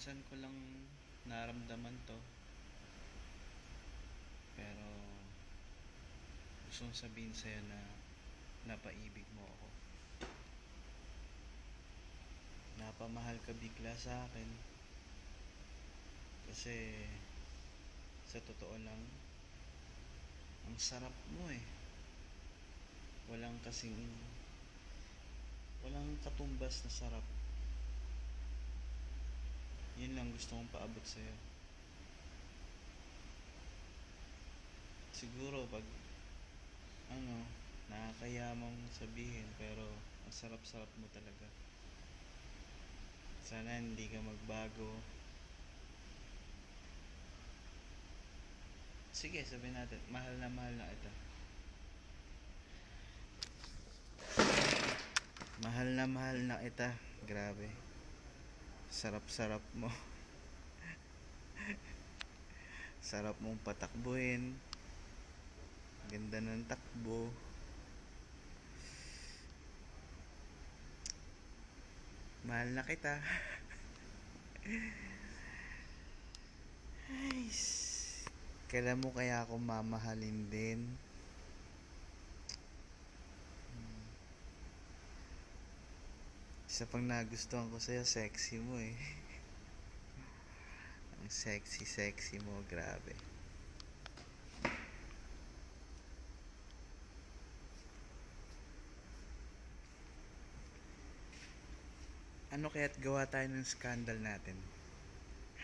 minsan ko lang naramdaman to, pero gustong sabihin sa'yo na napaibig mo ako. Napamahal ka bigla sa akin kasi sa totoo lang, ang sarap mo eh. Walang kasing walang katumbas na sarap. Yun lang gusto kong paabot sa'yo. Siguro pag nakakaya mong sabihin, pero ang sarap-sarap mo talaga. Sana hindi ka magbago. Sige, sabihin natin, mahal na kita. Mahal na kita. Grabe. Sarap-sarap mo. Sarap mong patakbuhin. Ganda ng takbo. Mahal na kita. Ay, kailan mo kaya ako mamahalin din? Isa pang nagustuhan ko sa'yo, sexy mo eh. Ang sexy mo, grabe. Ano kaya't gawa tayo ng scandal natin?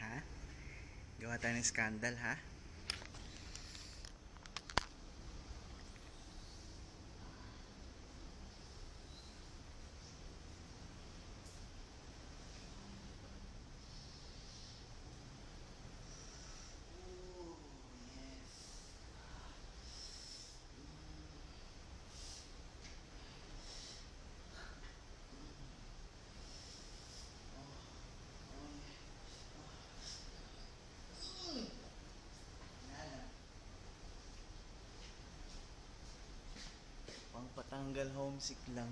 Ha? Gawa tayo ng scandal, ha? Pang patanggal homesick lang.